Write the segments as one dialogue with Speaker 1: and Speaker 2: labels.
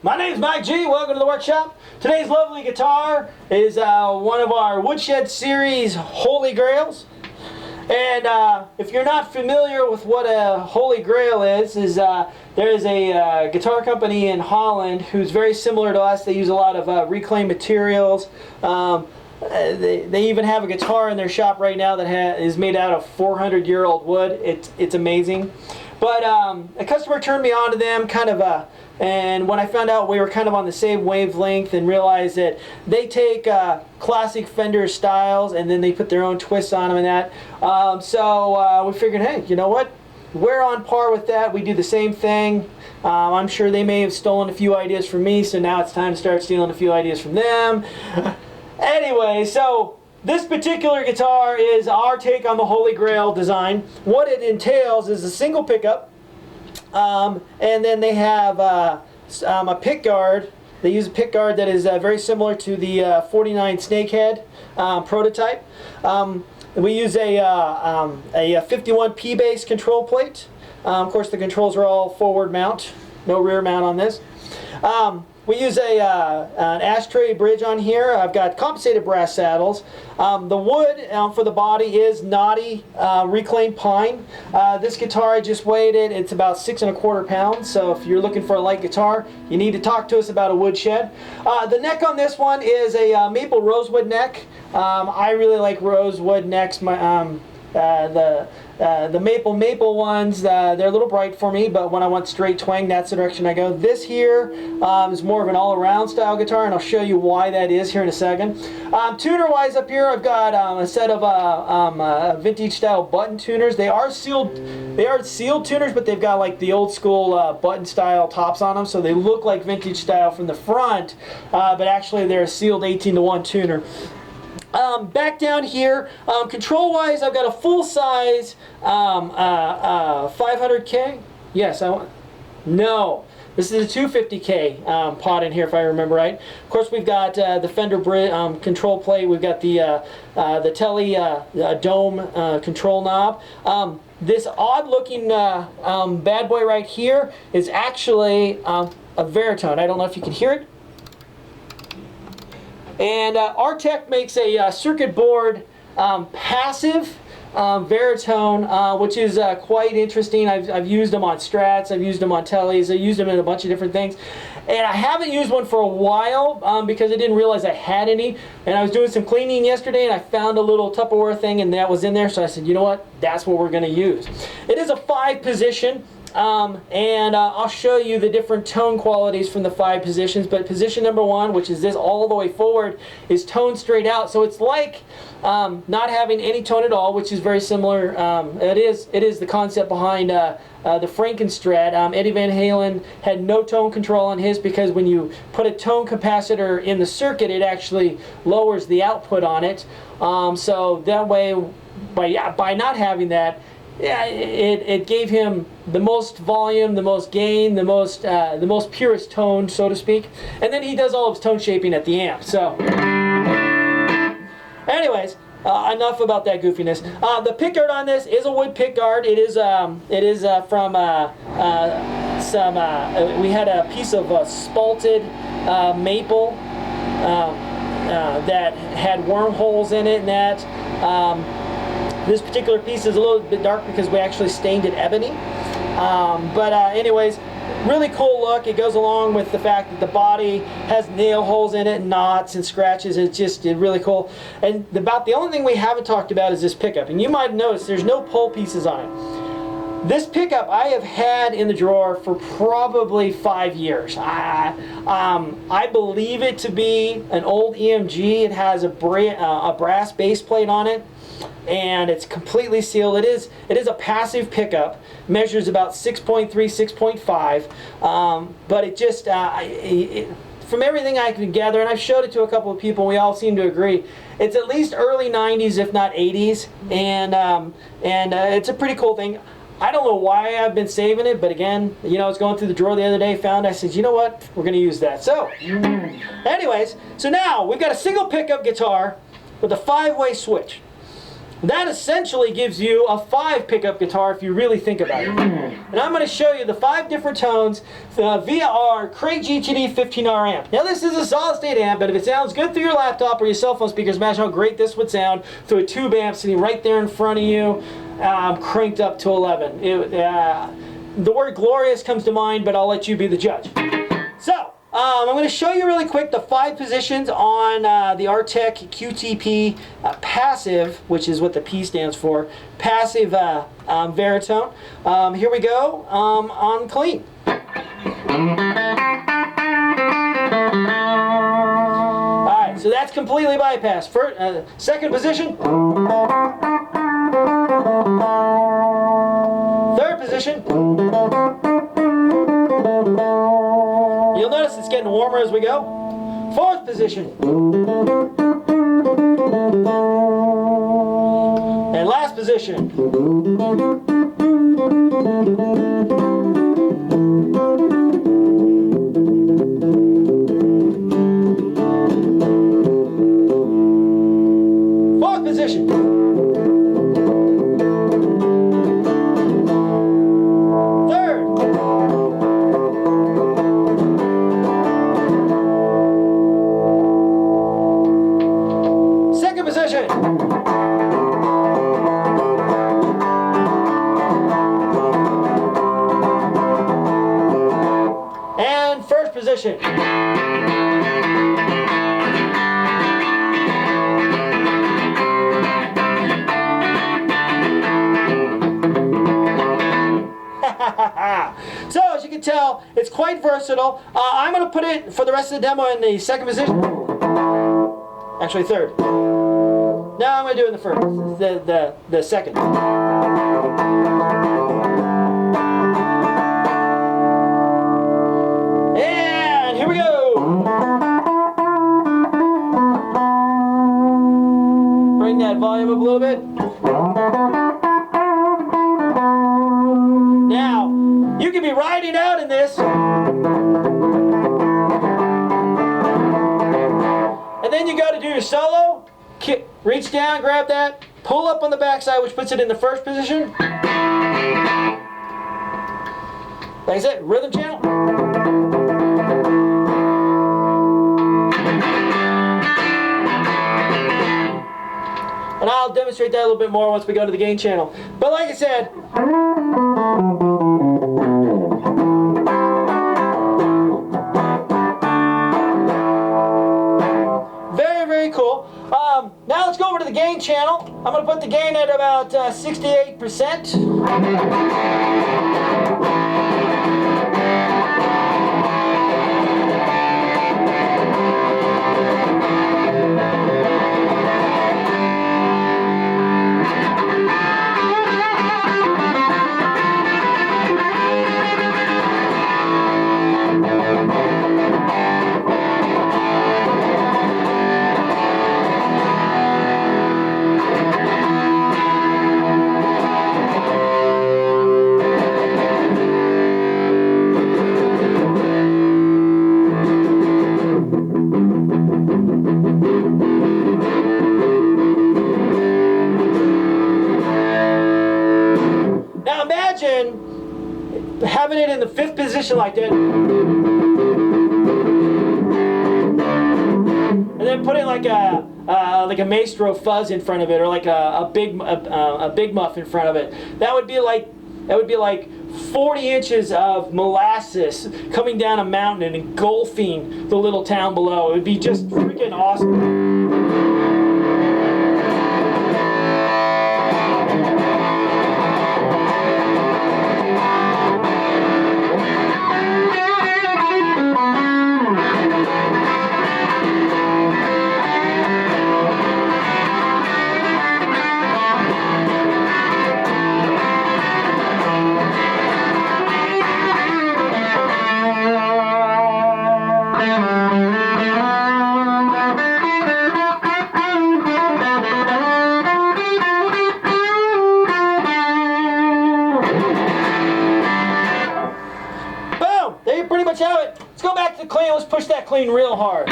Speaker 1: My name is Mike G. Welcome to the workshop. Today's lovely guitar is one of our Woodshed series Holy Grails. And if you're not familiar with what a Holy Grail is there is a guitar company in Holland who's very similar to us. They use a lot of reclaimed materials. They even have a guitar in their shop right now that is made out of 400-year-old wood. It's amazing. But a customer turned me on to them and when I found out we were kind of on the same wavelength and realized that they take classic Fender styles and then they put their own twists on them and that. So we figured, hey, you know what? We're on par with that. We do the same thing. I'm sure they may have stolen a few ideas from me, so now it's time to start stealing a few ideas from them. Anyway, so this particular guitar is our take on the Holy Grail design. What it entails is a single pickup, and then they have a pick guard. They use a pick guard that is very similar to the 49 Snakehead prototype. We use a 51 P-base control plate. Of course, the controls are all forward mount, no rear mount on this. We use an ashtray bridge on here. I've got compensated brass saddles. The wood for the body is knotty reclaimed pine. This guitar, I just weighed it. It's about 6 1/4 pounds. So if you're looking for a light guitar, you need to talk to us about a Woodshed. The neck on this one is a maple rosewood neck. I really like rosewood necks. The maple ones, they're a little bright for me, but when I want straight twang, that's the direction I go. This here is more of an all-around style guitar, and I'll show you why that is here in a second. Tuner-wise up here, I've got a set of vintage-style button tuners. They are sealed tuners, but they've got like the old-school button-style tops on them, so they look like vintage style from the front, but actually they're a sealed 18-to-1 tuner. Back down here, control-wise, I've got a full-size 500K. Yes, no. This is a 250K pot in here, if I remember right. Of course, we've got the Fender control plate. We've got the dome control knob. This odd-looking bad boy right here is actually a Veritone. I don't know if you can hear it. And Artec makes a circuit board passive Veritone, which is quite interesting. I've used them on Strats, I've used them on Teles, I've used them in a bunch of different things. And I haven't used one for a while because I didn't realize I had any. And I was doing some cleaning yesterday and I found a little Tupperware thing and that was in there. So I said, you know what, that's what we're going to use. It is a 5-position. I'll show you the different tone qualities from the 5 positions, but position number 1, which is this all the way forward, is tone straight out. So it's like not having any tone at all, which is very similar. It is the concept behind the Frankenstrat. Eddie Van Halen had no tone control on his because when you put a tone capacitor in the circuit, it actually lowers the output on it. So that way, by not having that, yeah, it gave him the most volume, the most gain, the most purest tone, so to speak. And then he does all of his tone shaping at the amp. So, anyways, enough about that goofiness. The pickguard on this is a wood pickguard. It is from we had a piece of spalted maple that had wormholes in it, and that. This particular piece is a little bit dark because we actually stained it ebony. Anyways, really cool look. It goes along with the fact that the body has nail holes in it, knots and scratches. It's just really cool. And about the only thing we haven't talked about is this pickup. And you might notice there's no pull pieces on it. This pickup I have had in the drawer for probably 5 years. I believe it to be an old EMG. It has a brass base plate on it, and it's completely sealed. It is a passive pickup. Measures about 6.3, 6.5. But it just from everything I can gather, and I've showed it to a couple of people, we all seem to agree, it's at least early 90s, if not 80s, and it's a pretty cool thing. I don't know why I've been saving it, but again, you know, I was going through the drawer the other day, I said, you know what, we're going to use that. So, anyways, so now we've got a single pickup guitar with a 5-way switch. That essentially gives you a 5 pickup guitar if you really think about it. And I'm going to show you the 5 different tones via our Crate GTD 15R amp. Now this is a solid state amp, but if it sounds good through your laptop or your cell phone speakers, imagine how great this would sound through a tube amp sitting right there in front of you, cranked up to 11. The word glorious comes to mind, but I'll let you be the judge. So, I'm going to show you really quick the 5 positions on the Artec QTP passive, which is what the P stands for, passive baritone. Here we go on clean. Alright, so that's completely bypassed. First, second position. Third position. You'll notice it's getting warmer as we go. Fourth position. And last position. Fourth position. And first position. So as you can tell, it's quite versatile. I'm going to put it for the rest of the demo in the second position. Actually third. No, I'm going to do it in the first. The second. And here we go. Bring that volume up a little bit. Now, you can be riding out in this. And then you go to do your solo. Reach down, grab that, pull up on the backside, which puts it in the first position. Like I said, rhythm channel. And I'll demonstrate that a little bit more once we go to the gain channel. But like I said, very cool. Now let's go over to the gain channel. I'm going to put the gain at about 68%. Now imagine having it in the 5th position like that, and then putting like a maestro fuzz in front of it, or like a big muff in front of it. That would be like 40 inches of molasses coming down a mountain and engulfing the little town below. It would be just freaking awesome. Pretty much have it. Let's go back to the clean. Let's push that clean real hard.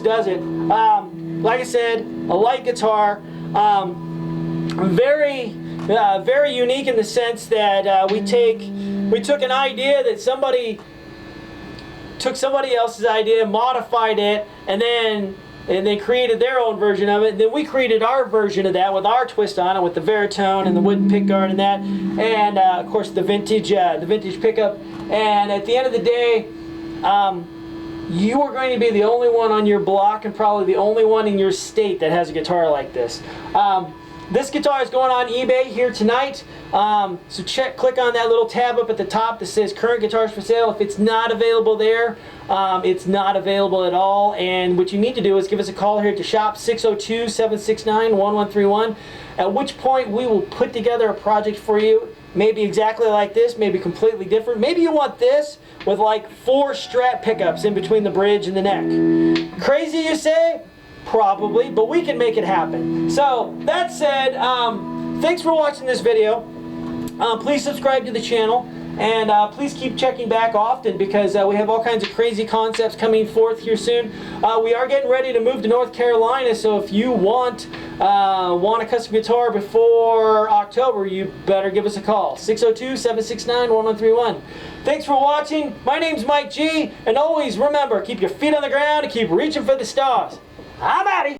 Speaker 1: does it. Like I said, a light guitar, very unique in the sense that we took an idea that somebody took somebody else's idea, modified it, and they created their own version of it. And then we created our version of that with our twist on it, with the baritone and the wooden pickguard and that, and of course the vintage pickup. And at the end of the day, you are going to be the only one on your block and probably the only one in your state that has a guitar like this. This guitar is going on eBay here tonight, so click on that little tab up at the top that says current guitars for sale. If it's not available there, it's not available at all, and what you need to do is give us a call here at the shop, 602-769-1131, at which point we will put together a project for you, maybe exactly like this, maybe completely different. Maybe you want this with like 4 Strat pickups in between the bridge and the neck. Crazy, you say? Probably, but we can make it happen. So, that said, thanks for watching this video. Please subscribe to the channel, and please keep checking back often because we have all kinds of crazy concepts coming forth here soon. We are getting ready to move to North Carolina, so if you want a custom guitar before October, you better give us a call. 602-769-1131. Thanks for watching. My name's Mike G, and always remember, keep your feet on the ground and keep reaching for the stars. I'm out of here.